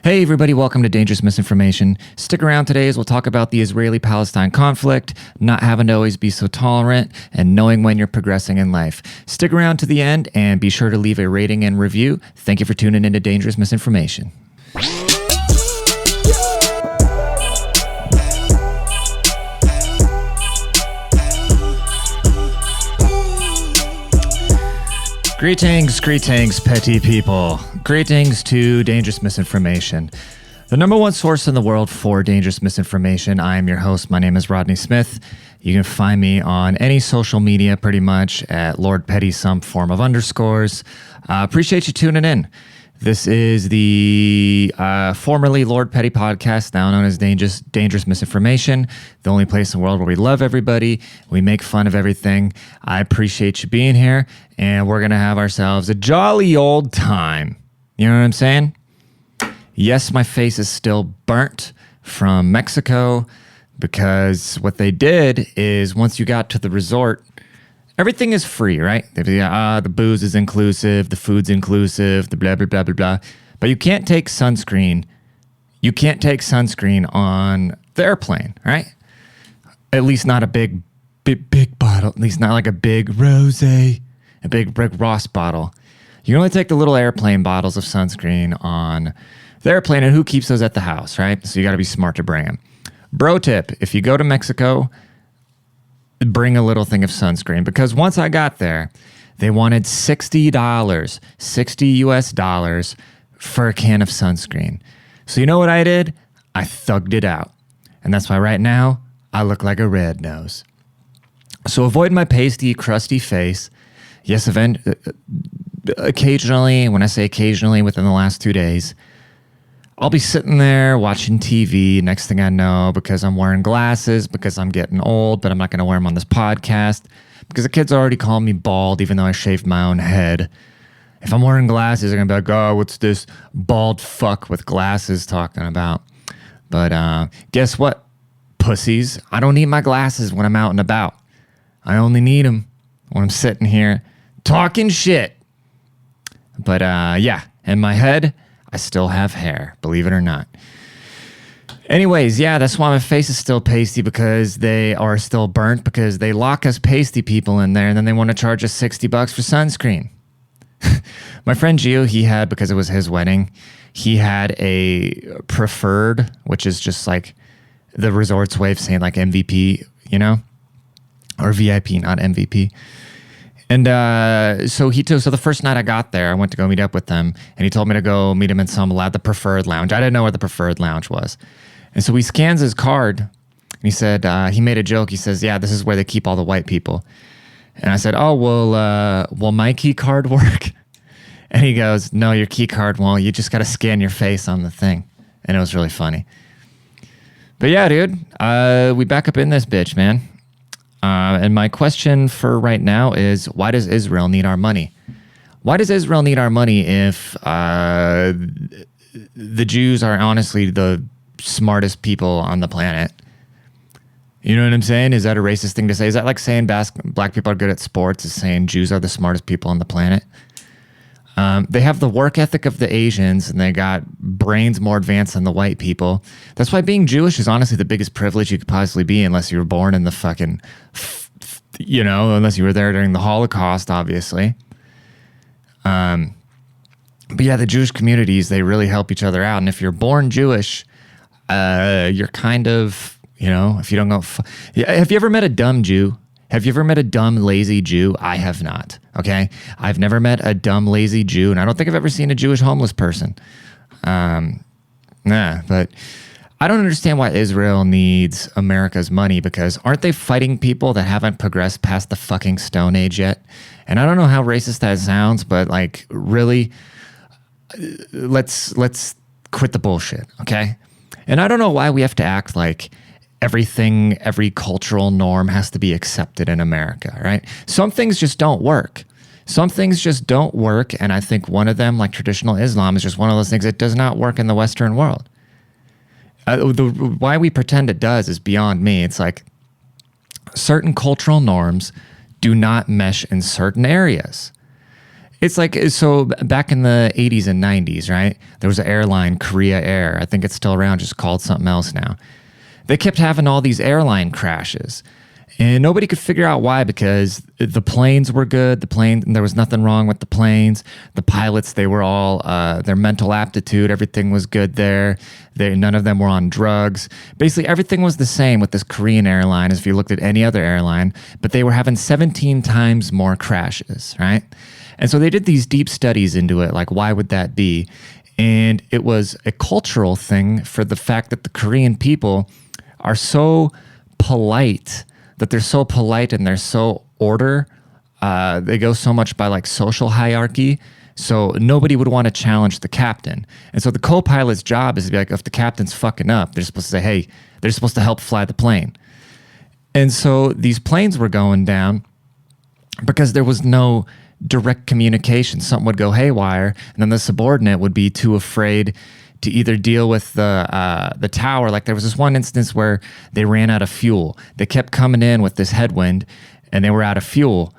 Hey everybody, welcome to Dangerous Misinformation. Stick around today as we'll talk about the Israeli-Palestine conflict, not having to always be so tolerant, and knowing when you're progressing in life. Stick around to the end and be sure to leave a rating and review. Thank you for tuning into Dangerous Misinformation. Greetings, petty people. Greetings to Dangerous Misinformation, the number one source in the world for dangerous misinformation. I am your host. My name is Rodney Smith. You can find me on any social media pretty much at Lord Petty, some form of underscores. Appreciate you tuning in. This is the formerly Lord Petty podcast, now known as Dangerous Misinformation, the only place in the world where we love everybody, we make fun of everything. I appreciate you being here, and we're going to have ourselves a jolly old time. You know what I'm saying? Yes, my face is still burnt from Mexico, because what they did is once you got to the resort, everything is free, right? The booze is inclusive, the food's inclusive, the blah, blah, blah, blah, blah. But you can't take sunscreen. You can't take sunscreen on the airplane, right? At least not a big bottle. At least not like a big rosé, a big Rick Ross bottle. You can only take the little airplane bottles of sunscreen on the airplane, and who keeps those at the house, right? So you got to be smart to bring them. Bro tip, if you go to Mexico, bring a little thing of sunscreen, because once I got there, they wanted $60, 60 US dollars for a can of sunscreen. So you know what I did? I thugged it out. And that's why right now I look like a red nose. So avoid my pasty, crusty face. Yes, occasionally, when I say occasionally, within the last 2 days, I'll be sitting there watching TV. Next thing I know, because I'm wearing glasses, because I'm getting old, but I'm not going to wear them on this podcast, because the kids already call me bald, even though I shaved my own head. If I'm wearing glasses, they're going to be like, oh, what's this bald fuck with glasses talking about? But guess what, pussies? I don't need my glasses when I'm out and about. I only need them when I'm sitting here talking shit. But yeah, in my head, I still have hair, believe it or not. Anyways, yeah, that's why my face is still pasty, because they are still burnt, because they lock us pasty people in there, and then they want to charge us $60 for sunscreen. My friend Gio, he had, because it was his wedding, he had a preferred, which is just like the resort's way of saying like MVP, you know, or VIP, not MVP. And so the first night I got there, I went to go meet up with them, and he told me to go meet him in the preferred lounge. I didn't know where the preferred lounge was. And so he scans his card, and he said, he made a joke. He says, yeah, this is where they keep all the white people. And I said, oh, will my key card work? And he goes, no, your key card won't. You just got to scan your face on the thing. And it was really funny. But yeah, dude, we back up in this bitch, man. And my question for right now is, why does Israel need our money? Why does Israel need our money if the Jews are honestly the smartest people on the planet? You know what I'm saying? Is that a racist thing to say? Is that like saying black people are good at sports is saying Jews are the smartest people on the planet? They have the work ethic of the Asians, and they got brains more advanced than the white people. That's why being Jewish is honestly the biggest privilege you could possibly be, unless you were born in the fucking, unless you were there during the Holocaust, obviously. But yeah, the Jewish communities, they really help each other out. And if you're born Jewish, you're kind of, if you don't go, have you ever met a dumb Jew? Have you ever met a dumb, lazy Jew? I have not, okay? I've never met a dumb, lazy Jew, and I don't think I've ever seen a Jewish homeless person. But I don't understand why Israel needs America's money, because aren't they fighting people that haven't progressed past the fucking Stone Age yet? And I don't know how racist that sounds, but like, really, let's quit the bullshit, okay? And I don't know why we have to act like every cultural norm has to be accepted in America, right? Some things just don't work. Some things just don't work, and I think one of them, like traditional Islam, is just one of those things that does not work in the Western world. Why we pretend it does is beyond me. It's like certain cultural norms do not mesh in certain areas. It's like, so back in the 80s and 90s, right? There was an airline, Korea Air. I think it's still around, just called something else now. They kept having all these airline crashes. And nobody could figure out why, because the planes were good. There was nothing wrong with the planes. The pilots, they were all, their mental aptitude, everything was good there. None of them were on drugs. Basically, everything was the same with this Korean airline as if you looked at any other airline, but they were having 17 times more crashes, right? And so they did these deep studies into it, like, why would that be? And it was a cultural thing for the fact that the Korean people are so polite, that they're so polite and they're so order. They go so much by like social hierarchy. So nobody would want to challenge the captain. And so the co-pilot's job is to be like, if the captain's fucking up, they're supposed to say, hey, they're supposed to help fly the plane. And so these planes were going down because there was no direct communication. Something would go haywire, and then the subordinate would be too afraid to either deal with the tower. Like there was this one instance where they ran out of fuel. They kept coming in with this headwind and they were out of fuel.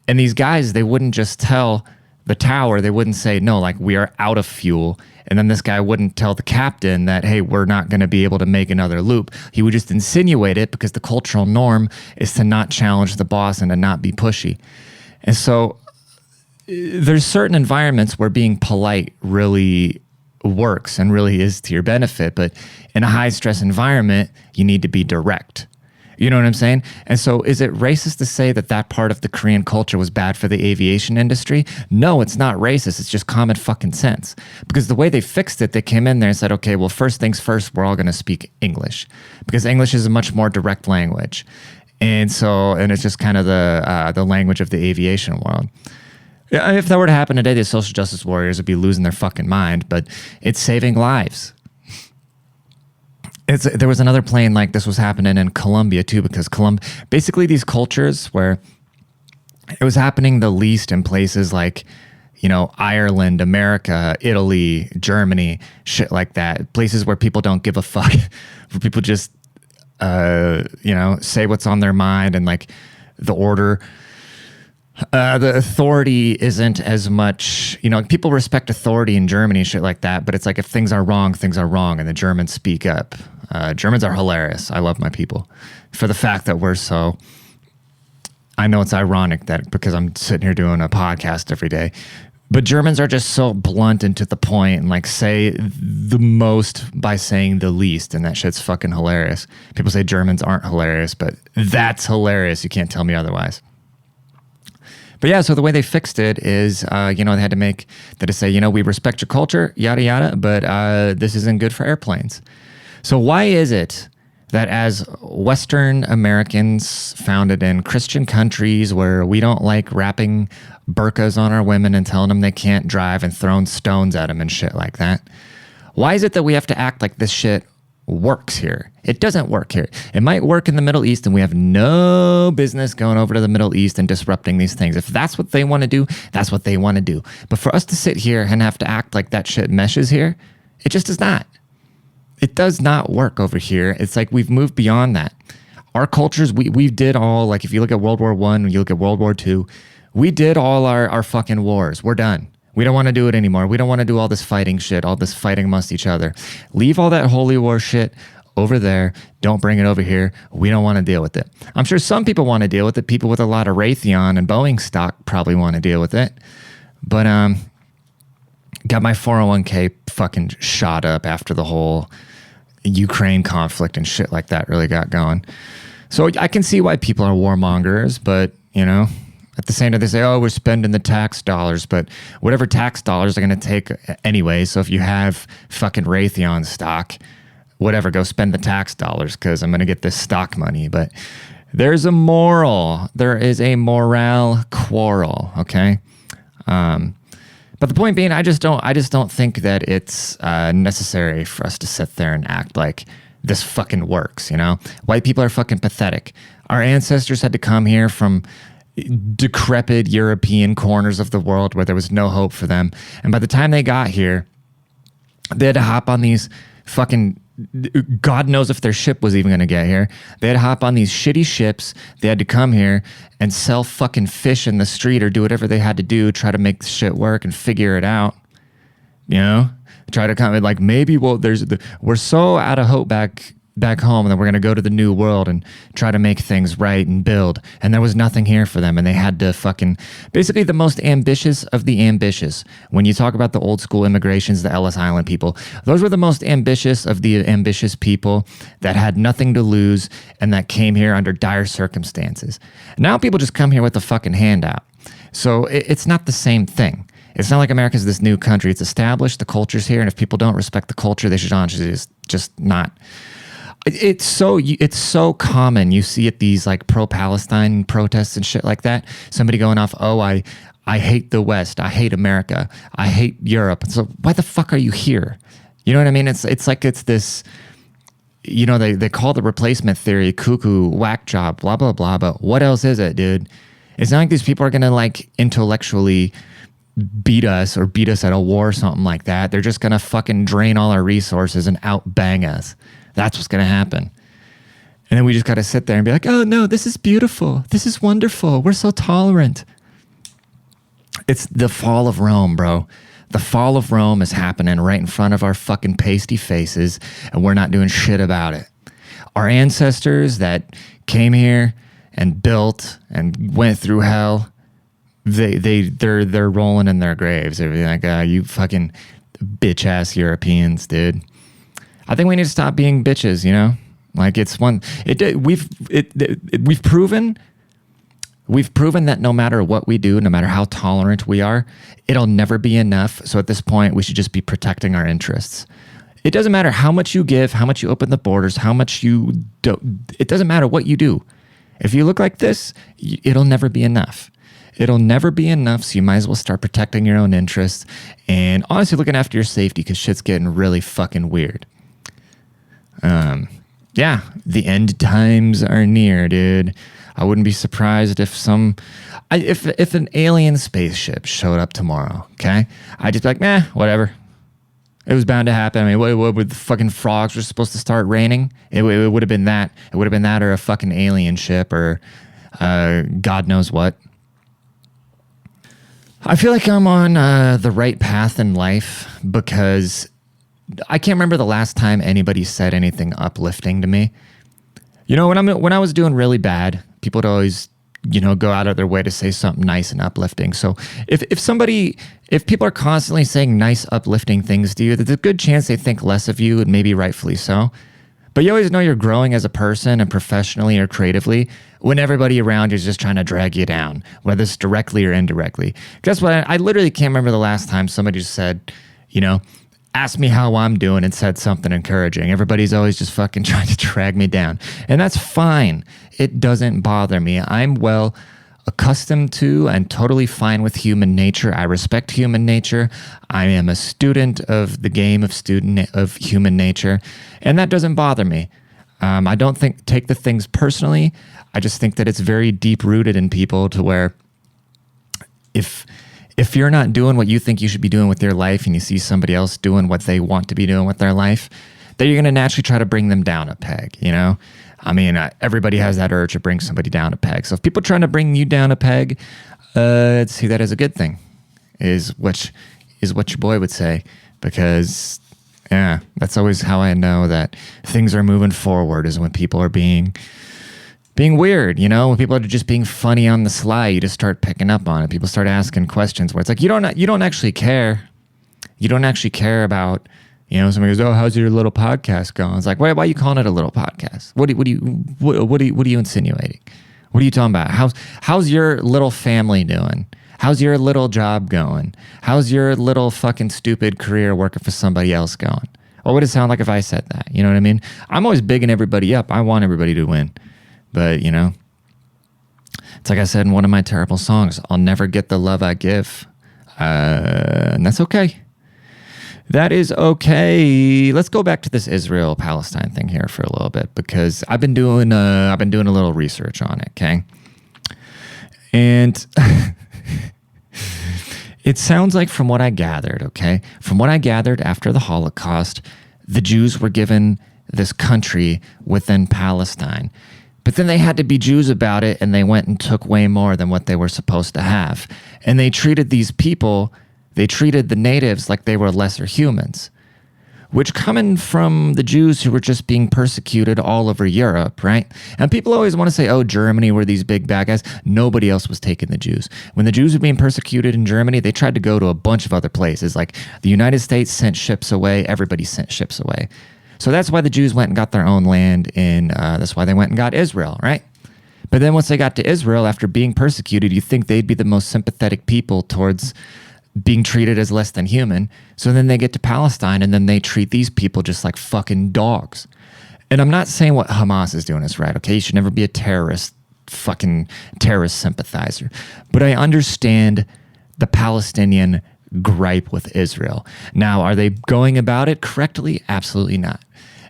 And these guys, they wouldn't just tell the tower, they wouldn't say, no, like we are out of fuel. And then this guy wouldn't tell the captain that, hey, we're not going to be able to make another loop. He would just insinuate it because the cultural norm is to not challenge the boss and to not be pushy. And so there's certain environments where being polite really works and really is to your benefit, but in a high stress environment, you need to be direct. You know what I'm saying? And so is it racist to say that that part of the Korean culture was bad for the aviation industry? No, it's not racist. It's just common fucking sense. Because the way they fixed it, they came in there and said, okay, well, first things first, we're all going to speak English because English is a much more direct language. And it's just kind of the language of the aviation world. If that were to happen today, the social justice warriors would be losing their fucking mind, but it's saving lives. There was another plane like this was happening in Colombia too, because basically these cultures where it was happening the least in places like, you know, Ireland, America, Italy, Germany, shit like that. Places where people don't give a fuck, where people just, say what's on their mind and like the order. The authority isn't as much, people respect authority in Germany and shit like that, but it's like if things are wrong, and the Germans speak up. Germans are hilarious. I love my people for the fact that I know it's ironic that because I'm sitting here doing a podcast every day, but Germans are just so blunt and to the point and like say the most by saying the least, and that shit's fucking hilarious. People say Germans aren't hilarious, but that's hilarious. You can't tell me otherwise. But yeah, so the way they fixed it is, they had to say, we respect your culture, yada, yada, but this isn't good for airplanes. So why is it that as Western Americans founded in Christian countries where we don't like wrapping burqas on our women and telling them they can't drive and throwing stones at them and shit like that, why is it that we have to act like this shit works here? It doesn't work here. It might work in the Middle East, and we have no business going over to the Middle East and disrupting these things. If that's what they want to do, that's what they want to do. But for us to sit here and have to act like that shit meshes here, it just does not. It does not work over here. It's like we've moved beyond that. Our cultures, we did all, like if you look at World War I, you look at World War II, we did all our fucking wars. We're done. We don't want to do it anymore. We don't want to do all this fighting shit, all this fighting amongst each other. Leave all that holy war shit over there. Don't bring it over here. We don't want to deal with it. I'm sure some people want to deal with it. People with a lot of Raytheon and Boeing stock probably want to deal with it. But got my 401k fucking shot up after the whole Ukraine conflict and shit like that really got going. So I can see why people are warmongers, but, at the same time, they say, oh, we're spending the tax dollars, but whatever tax dollars are going to take anyway. So if you have fucking Raytheon stock, whatever, go spend the tax dollars because I'm going to get this stock money. But there is a morale quarrel, okay? But the point being, I just don't think that it's necessary for us to sit there and act like this fucking works, White people are fucking pathetic. Our ancestors had to come here from decrepit European corners of the world where there was no hope for them. And by the time they got here, they had to hop on these fucking God knows if their ship was even going to get here. They had to hop on these shitty ships. They had to come here and sell fucking fish in the street or do whatever they had to do, try to make the shit work and figure it out. You know, try to come like maybe we're so out of hope back home that we're going to go to the new world and try to make things right and build. And there was nothing here for them. And they had to fucking basically the most ambitious of the ambitious. When you talk about the old school immigrations, the Ellis Island people, those were the most ambitious of the ambitious people that had nothing to lose and that came here under dire circumstances. Now people just come here with a fucking handout. So it's not the same thing. It's not like America's this new country. It's established. The culture's here. And if people don't respect the culture, they should honestly just not. It's so common. You see at these like pro-Palestine protests and shit like that. Somebody going off, oh, I hate the West. I hate America. I hate Europe. So why the fuck are you here? You know what I mean? It's like it's this, you know, they call the replacement theory cuckoo, whack job, blah, blah, blah. But what else is it, dude? It's not like these people are going to like intellectually beat us at a war or something like that. They're just going to fucking drain all our resources and outbang us. That's what's going to happen. And then we just got to sit there and be like, oh, no, this is beautiful. This is wonderful. We're so tolerant. It's the fall of Rome, bro. The fall of Rome is happening right in front of our fucking pasty faces, and we're not doing shit about it. Our ancestors that came here and built and went through hell, they're rolling in their graves. They're like, you fucking bitch-ass Europeans, dude. I think we need to stop being bitches, you know? Like we've proven that no matter what we do, no matter how tolerant we are, it'll never be enough. So at this point, we should just be protecting our interests. It doesn't matter how much you give, how much you open the borders, how much you don't. It doesn't matter what you do. If you look like this, it'll never be enough. It'll never be enough, so you might as well start protecting your own interests and honestly looking after your safety because shit's getting really fucking weird. Yeah, the end times are near, dude. I wouldn't be surprised if if an alien spaceship showed up tomorrow, okay? I'd just be like, whatever. It was bound to happen. I mean, what would the fucking frogs were supposed to start raining? It would have been that. It would have been that or a fucking alien ship or God knows what. I feel like I'm on the right path in life because I can't remember the last time anybody said anything uplifting to me. You know, when I was doing really bad, people would always, you know, go out of their way to say something nice and uplifting. So if people are constantly saying nice, uplifting things to you, there's a good chance they think less of you, and maybe rightfully so. But you always know you're growing as a person and professionally or creatively when everybody around you is just trying to drag you down, whether it's directly or indirectly. Guess what? I literally can't remember the last time somebody just said, you know, asked me how I'm doing and said something encouraging. Everybody's always just fucking trying to drag me down. And that's fine. It doesn't bother me. I'm well accustomed to and totally fine with human nature. I respect human nature. I am a student of the game of human nature. And that doesn't bother me. I don't take the things personally. I just think that it's very deep rooted in people to where if you're not doing what you think you should be doing with your life and you see somebody else doing what they want to be doing with their life, then you're going to naturally try to bring them down a peg, you know? I mean, everybody has that urge to bring somebody down a peg. So if people are trying to bring you down a peg, see that as a good thing, is what your boy would say. Because, yeah, that's always how I know that things are moving forward, is when people are being weird, you know? When people are just being funny on the sly, you just start picking up on it. People start asking questions where it's like, you don't actually care. You don't actually care about, you know, somebody goes, oh, how's your little podcast going? It's like, why are you calling it a little podcast? What are you insinuating? What are you talking about? How's your little family doing? How's your little job going? How's your little fucking stupid career working for somebody else going? What would it sound like if I said that? You know what I mean? I'm always bigging everybody up. I want everybody to win. But, you know, it's like I said in one of my terrible songs, I'll never get the love I give. And that's okay. That is okay. Let's go back to this Israel-Palestine thing here for a little bit, because I've been doing a little research on it, okay? And it sounds like, from what I gathered, okay? From what I gathered after the Holocaust, the Jews were given this country within Palestine. But then they had to be Jews about it, and they went and took way more than what they were supposed to have. And they treated these people, they treated the natives like they were lesser humans, which coming from the Jews who were just being persecuted all over Europe, right? And people always want to say, oh, Germany were these big bad guys. Nobody else was taking the Jews. When the Jews were being persecuted in Germany, they tried to go to a bunch of other places. Like the United States sent ships away. Everybody sent ships away. So that's why the Jews went and got their own land that's why they went and got Israel, right? But then once they got to Israel, after being persecuted, you think they'd be the most sympathetic people towards being treated as less than human. So then they get to Palestine and then they treat these people just like fucking dogs. And I'm not saying what Hamas is doing is right, okay? You should never be a fucking terrorist sympathizer. But I understand the Palestinian gripe with Israel. Now, are they going about it correctly? Absolutely not.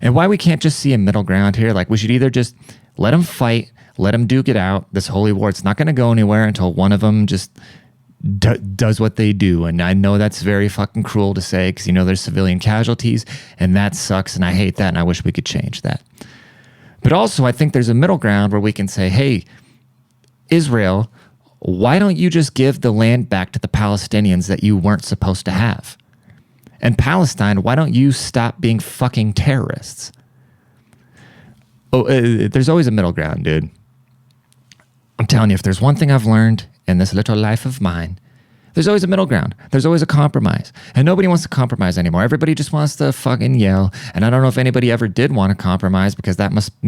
And why we can't just see a middle ground here? Like we should either just let them fight, let them duke it out. This holy war, it's not going to go anywhere until one of them just does what they do. And I know that's very fucking cruel to say because, there's civilian casualties and that sucks. And I hate that. And I wish we could change that. But also, I think there's a middle ground where we can say, hey, Israel, why don't you just give the land back to the Palestinians that you weren't supposed to have? And Palestine, why don't you stop being fucking terrorists? Oh, there's always a middle ground, dude. I'm telling you, if there's one thing I've learned in this little life of mine, there's always a middle ground. There's always a compromise. And nobody wants to compromise anymore. Everybody just wants to fucking yell. And I don't know if anybody ever did want to compromise because that must have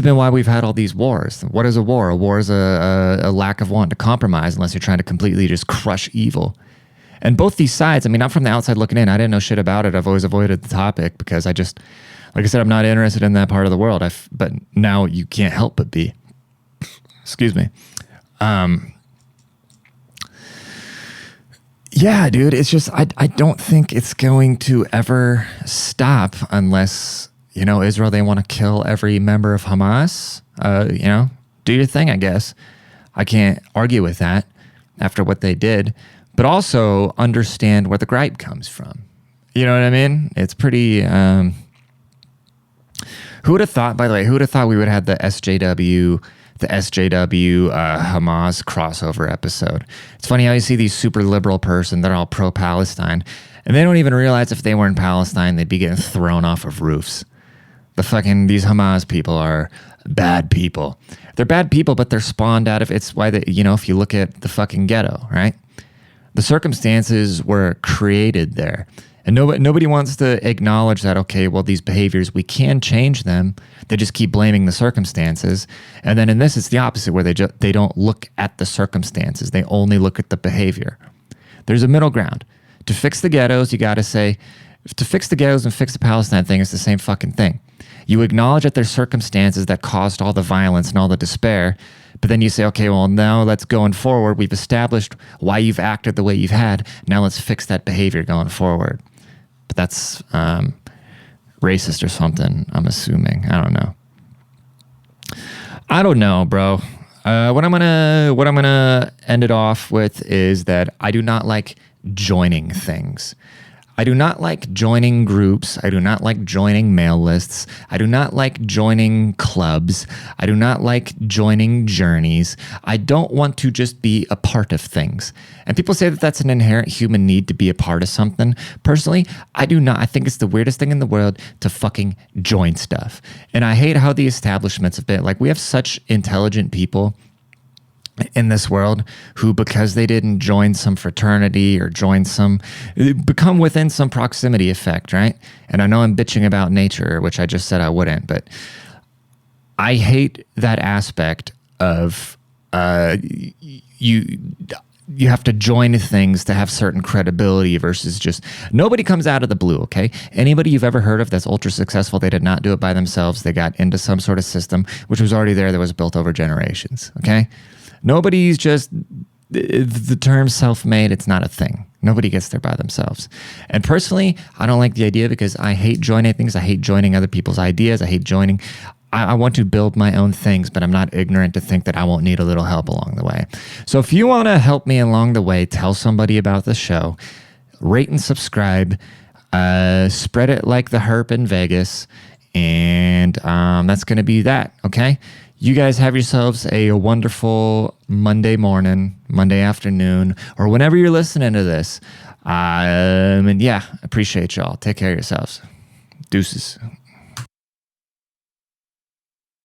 been why we've had all these wars. What is a war? A war is a lack of wanting to compromise unless you're trying to completely just crush evil. And both these sides, I'm from the outside looking in. I didn't know shit about it. I've always avoided the topic because like I said, I'm not interested in that part of the world. But now you can't help but be. Excuse me. Yeah, dude, it's just, I don't think it's going to ever stop unless, Israel, they want to kill every member of Hamas. Do your thing, I guess. I can't argue with that after what they did, but also understand where the gripe comes from. You know what I mean? It's pretty, who would have thought, by the way, we would have the SJW Hamas crossover episode. It's funny how you see these super liberal person, they're all pro-Palestine, and they don't even realize if they were in Palestine, they'd be getting thrown off of roofs. These Hamas people are bad people. They're bad people, but they're spawned out of, it's why if you look at the fucking ghetto, right? The circumstances were created there. And nobody wants to acknowledge that, okay, well, these behaviors, we can change them. They just keep blaming the circumstances. And then in this, it's the opposite, where they don't look at the circumstances. They only look at the behavior. There's a middle ground. To fix the ghettos, you got to say, to fix the ghettos and fix the Palestine thing, it's the same fucking thing. You acknowledge that there's circumstances that caused all the violence and all the despair, but then you say, okay, well, now let's going forward. We've established why you've acted the way you've had. Now let's fix that behavior going forward. But that's racist or something, I'm assuming. I don't know, bro. What I'm gonna end it off with is that I do not like joining things. I do not like joining groups. I do not like joining mail lists. I do not like joining clubs. I do not like joining journeys. I don't want to just be a part of things. And people say that that's an inherent human need to be a part of something. Personally, I do not. I think it's the weirdest thing in the world to fucking join stuff. And I hate how the establishments have been. Like, we have such intelligent people in this world who, because they didn't join some fraternity or become within some proximity effect, right? And I know I'm bitching about nature, which I just said I wouldn't, but I hate that aspect of you have to join things to have certain credibility versus just nobody comes out of the blue, okay? Anybody you've ever heard of that's ultra successful, they did not do it by themselves. They got into some sort of system which was already there, that was built over generations, okay? Nobody's just, the term self-made, it's not a thing. Nobody gets there by themselves. And personally, I don't like the idea because I hate joining things. I hate joining other people's ideas. I hate joining. I want to build my own things, but I'm not ignorant to think that I won't need a little help along the way. So if you want to help me along the way, tell somebody about the show, rate and subscribe. Spread it like the herp in Vegas. And that's going to be that. Okay. You guys have yourselves a wonderful Monday morning, Monday afternoon, or whenever you're listening to this. And yeah, appreciate y'all. Take care of yourselves. Deuces.